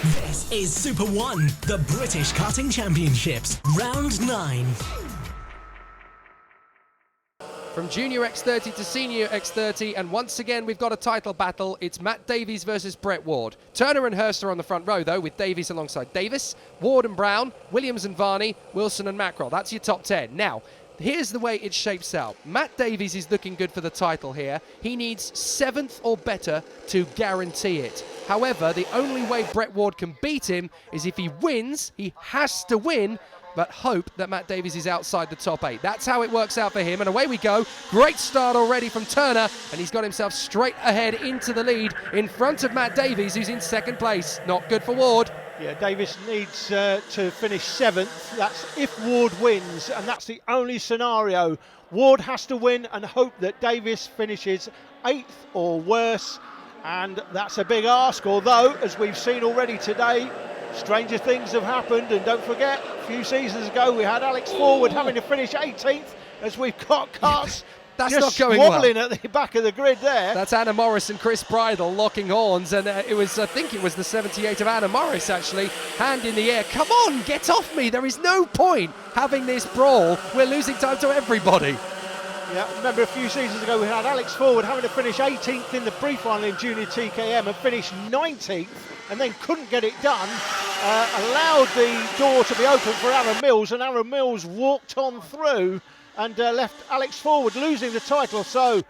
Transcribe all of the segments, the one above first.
This is Super 1, the British Karting Championships, round 9. From junior X30 to senior X30, and once again we've got a title battle. It's Matt Davies versus Brett Ward. Turner and Hurst are on the front row though, with Davies alongside Davis, Ward and Brown, Williams and Varney, Wilson and Mackerel. That's your top 10. Now, here's the way it shapes out. Matt Davies is looking good for the title here. He needs 7th or better to guarantee it. However, the only way Brett Ward can beat him is if he wins. He has to win, but hope that Matt Davies is outside the top 8. That's how it works out for him, and away we go. Great start already from Turner, and he's got himself straight ahead into the lead in front of Matt Davies, who's in 2nd place. Not good for Ward. Yeah, Davis needs to finish 7th. That's if Ward wins, and that's the only scenario. Ward has to win and hope that Davis finishes 8th or worse, and that's a big ask, although, as we've seen already today, stranger things have happened. And don't forget, a few seasons ago we had Alex Forward having to finish 18th, as we've got cars That's just not going wobbling well. at the back of the grid there. That's Anna Morris and Chris Bridle locking horns, and I think it was the 78 of Anna Morris actually, hand in the air. Come on, get off me. There is no point having this brawl. We're losing time to everybody. Yeah, remember a few seasons ago we had Alex Forward having to finish 18th in the pre-final in Junior TKM and finish 19th, and then couldn't get it done. Allowed the door to be open for Aaron Mills, and Aaron Mills walked on through and left Alex Forward losing the title. So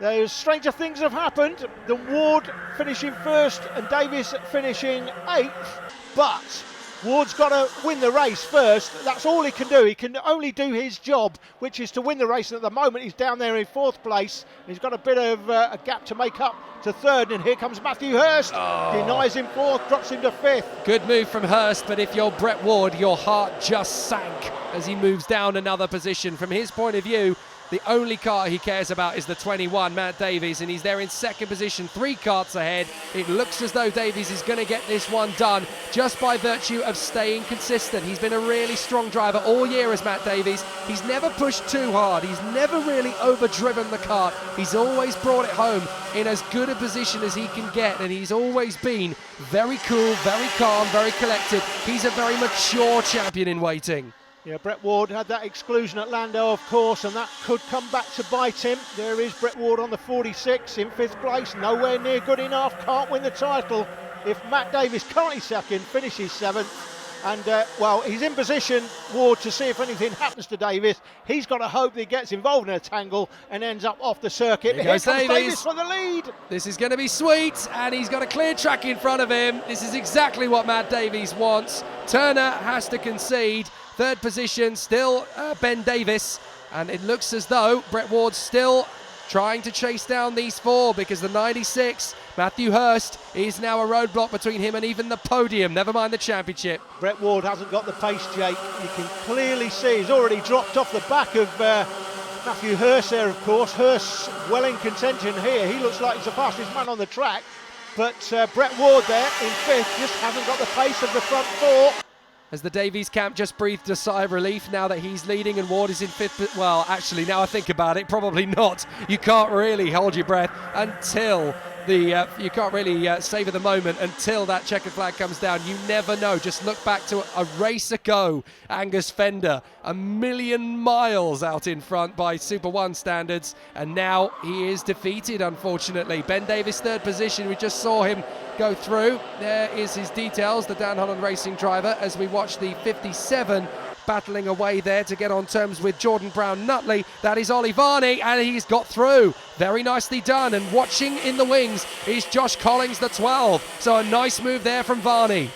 there's stranger things have happened. The Ward finishing 1st and Davis finishing 8th, but Ward's got to win the race first. That's all he can do. He can only do his job, which is to win the race. And at the moment, he's down there in 4th place. He's got a bit of a gap to make up to 3rd. And here comes Matthew Hurst. Denies him 4th, drops him to 5th. Good move from Hurst, but if you're Brett Ward, your heart just sank as he moves down another position. From his point of view, the only car he cares about is the 21, Matt Davies, and he's there in 2nd position, 3 karts ahead. It looks as though Davies is going to get this one done just by virtue of staying consistent. He's been a really strong driver all year as Matt Davies. He's never pushed too hard. He's never really overdriven the kart. He's always brought it home in as good a position as he can get, and he's always been very cool, very calm, very collected. He's a very mature champion in waiting. Yeah, Brett Ward had that exclusion at Lando, of course, and that could come back to bite him. There is Brett Ward on the 46 in 5th place, nowhere near good enough, can't win the title. If Matt Davies, currently 2nd, finishes 7th, and well, he's in position, Ward, to see if anything happens to Davis. He's got to hope that he gets involved in a tangle and ends up off the circuit. Here comes Davies. Davis for the lead. This is going to be sweet, and he's got a clear track in front of him. This is exactly what Matt Davies wants. Turner has to concede. 3rd position, still Ben Davis, and it looks as though Brett Ward's still trying to chase down these 4, because the 96, Matthew Hurst, is now a roadblock between him and even the podium, never mind the championship. Brett Ward hasn't got the pace, Jake. You can clearly see he's already dropped off the back of Matthew Hurst there, of course. Hurst's well in contention here. He looks like he's the fastest man on the track, but Brett Ward there in 5th just hasn't got the pace of the front 4. As the Davies camp just breathed a sigh of relief now that he's leading and Ward is in 5th. Well, actually, now I think about it, probably not. You can't really hold your breath until you can't really savour the moment until that checkered flag comes down. You never know. Just look back to a race ago. Angus Fender, a million miles out in front by Super 1 standards, and now he is defeated, unfortunately. Ben Davis, 3rd position. We just saw him go through. There is his details, the Dan Holland Racing driver, as we watch the 57 battling away there to get on terms with Jordan Brown Nutley. That is Ollie Varney, and he's got through. Very nicely done, and watching in the wings is Josh Collins, the 12. So a nice move there from Varney.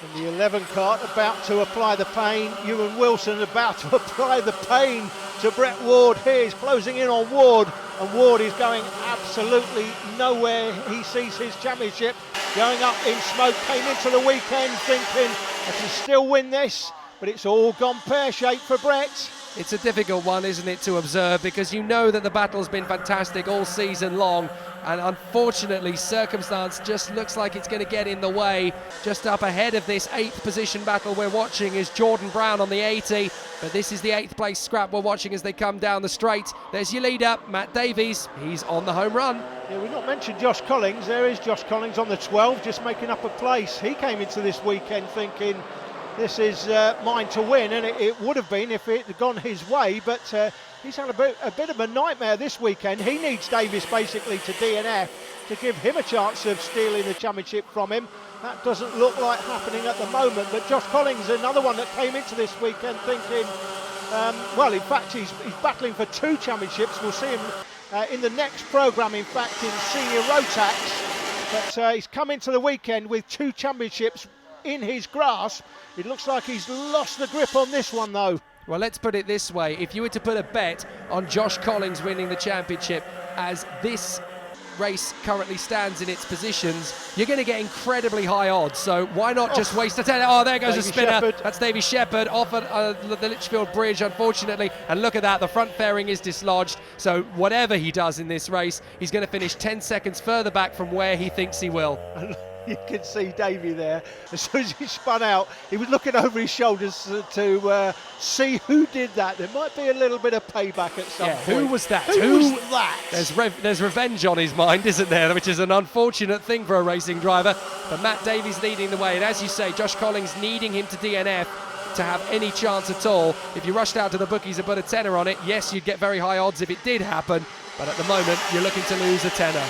And the 11 kart about to apply the pain. Ewan Wilson about to apply the pain to Brett Ward. Here he's closing in on Ward, and Ward is going absolutely nowhere. He sees his championship going up in smoke. Came into the weekend thinking, I can still win this, but it's all gone pear-shaped for Brett. It's a difficult one, isn't it, to observe, because you know that the battle's been fantastic all season long, and unfortunately circumstance just looks like it's going to get in the way. Just up ahead of this 8th position battle we're watching is Jordan Brown on the 80, but this is the 8th place scrap we're watching as they come down the straight. There's your leader, Matt Davies. He's on the home run. Yeah, we've not mentioned Josh Collins. There is Josh Collins on the 12, just making up a place. He came into this weekend thinking, this is mine to win, and it would have been if it had gone his way, but he's had a bit of a nightmare this weekend. He needs Davis basically to DNF to give him a chance of stealing the championship from him. That doesn't look like happening at the moment, but Josh Collins, another one that came into this weekend thinking, well, in fact, he's battling for 2 championships. We'll see him in the next programme, in fact, in senior Rotax, but he's come into the weekend with 2 championships in his grasp. It looks like he's lost the grip on this one, though. Well, let's put it this way. If you were to put a bet on Josh Collins winning the championship as this race currently stands in its positions, you're going to get incredibly high odds. So why not just waste a 10? Oh, there goes a spinner. Shepherd. That's Davy Shepherd off at the Litchfield Bridge, unfortunately. And look at that, the front fairing is dislodged. So whatever he does in this race, he's going to finish 10 seconds further back from where he thinks he will. You can see Davey there. As soon as he spun out, he was looking over his shoulders to see who did that. There might be a little bit of payback at some point. Who was that? Who was that? There's revenge on his mind, isn't there? Which is an unfortunate thing for a racing driver. But Matt Davies leading the way. And as you say, Josh Collins needing him to DNF to have any chance at all. If you rushed out to the bookies and put a tenner on it, yes, you'd get very high odds if it did happen. But at the moment, you're looking to lose a tenner.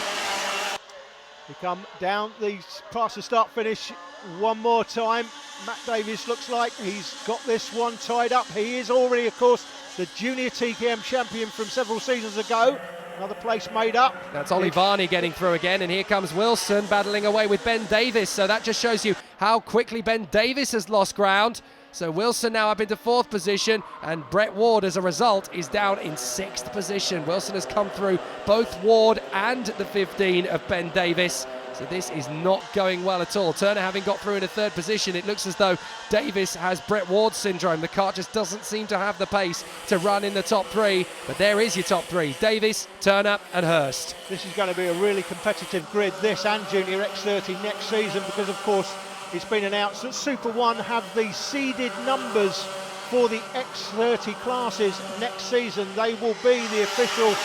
We come down the past the start finish one more time. Matt Davies looks like he's got this one tied up. He is already, of course, the junior TKM champion from several seasons ago. Another place made up. That's Ollie Varney getting through again, and here comes Wilson battling away with Ben Davis. So that just shows you how quickly Ben Davis has lost ground. So Wilson now up into 4th position, and Brett Ward, as a result, is down in 6th position. Wilson has come through both Ward and the 15 of Ben Davis. So this is not going well at all. Turner having got through in a 3rd position, it looks as though Davis has Brett Ward syndrome. The car just doesn't seem to have the pace to run in the top 3. But there is your top 3, Davis, Turner and Hurst. This is going to be a really competitive grid, this and Junior X30 next season, because of course it's been announced that Super 1 have the seeded numbers for the X30 classes next season. They will be the official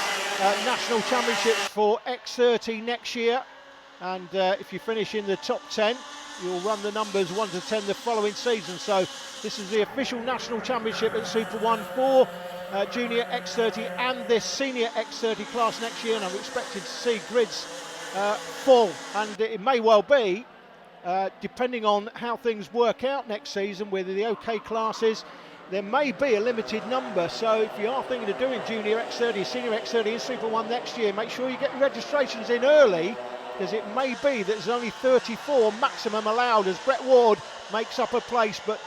national championships for X30 next year. And if you finish in the top 10, you'll run the numbers 1 to 10 the following season. So this is the official national championship at Super 1 for Junior X30 and this Senior X30 class next year. And I'm expected to see grids full. And it may well be, depending on how things work out next season with the OK classes, there may be a limited number. So if you are thinking of doing Junior X30, Senior X30 and Super 1 next year, make sure you get your registrations in early, because it may be that there's only 34 maximum allowed as Brett Ward makes up a place, but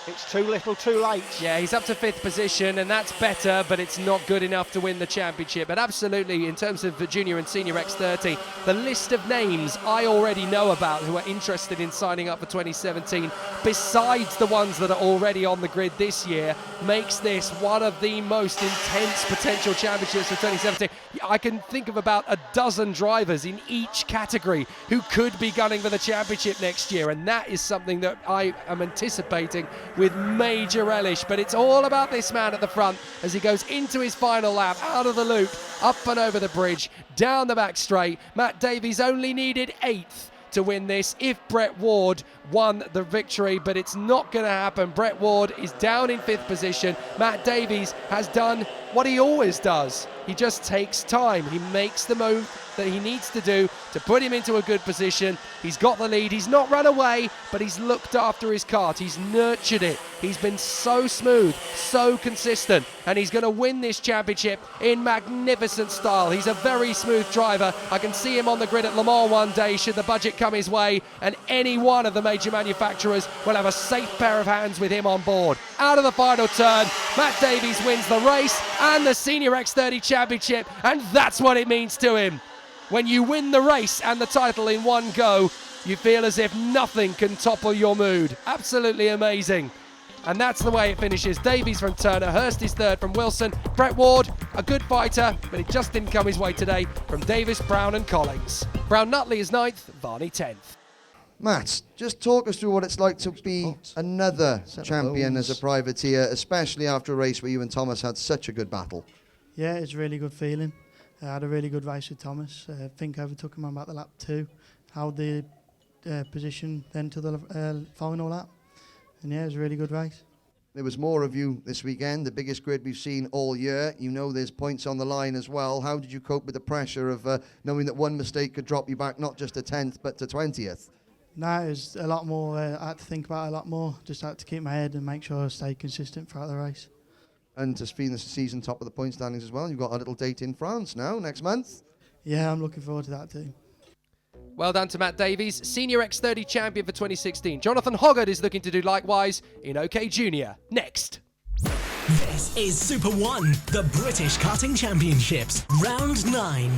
it's too little too late. Yeah, he's up to 5th position, and that's better, but it's not good enough to win the championship. But absolutely, in terms of the Junior and Senior X30, the list of names I already know about who are interested in signing up for 2017, besides the ones that are already on the grid this year, makes this one of the most intense potential championships for 2017. I can think of about a dozen drivers in each category who could be gunning for the championship next year, and that is something that I am anticipating with major relish. But it's all about this man at the front as he goes into his final lap, out of the loop, up and over the bridge, down the back straight. Matt Davies only needed 8th to win this if Brett Ward won the victory, but it's not going to happen. Brett Ward is down in 5th position. Matt Davies has done what he always does. He just takes time. He makes the move that he needs to do to put him into a good position. He's got the lead. He's not run away, but he's looked after his kart. He's nurtured it. He's been so smooth, so consistent, and he's going to win this championship in magnificent style. He's a very smooth driver. I can see him on the grid at Le Mans one day should the budget come his way, and any one of the major manufacturers will have a safe pair of hands with him on board. Out of the final turn, Matt Davies wins the race and the Senior X30 Championship, and that's what it means to him. When you win the race and the title in one go, you feel as if nothing can topple your mood. Absolutely amazing. And that's the way it finishes. Davies from Turner, Hurst is 3rd from Wilson, Brett Ward, a good fighter, but it just didn't come his way today from Davis, Brown and Collins. Brown Nutley is 9th, Varney 10th. Matt, just talk us through what it's like to be another champion as a privateer, especially after a race where you and Thomas had such a good battle. Yeah, it's a really good feeling. I had a really good race with Thomas. I think I overtook him on about the lap 2. Held the position then to the final lap. And yeah, it was a really good race. There was more of you this weekend, the biggest grid we've seen all year. You know there's points on the line as well. How did you cope with the pressure of knowing that one mistake could drop you back not just to 10th but to 20th? No, it was a lot more. I had to think about it a lot more. Just had to keep my head and make sure I stayed consistent throughout the race. And to finish the season top of the point standings as well, you've got a little date in France now, next month. Yeah, I'm looking forward to that too. Well done to Matt Davies, Senior X30 champion for 2016. Jonathan Hoggart is looking to do likewise in OK Junior. Next. This is Super 1, the British Karting Championships, Round 9.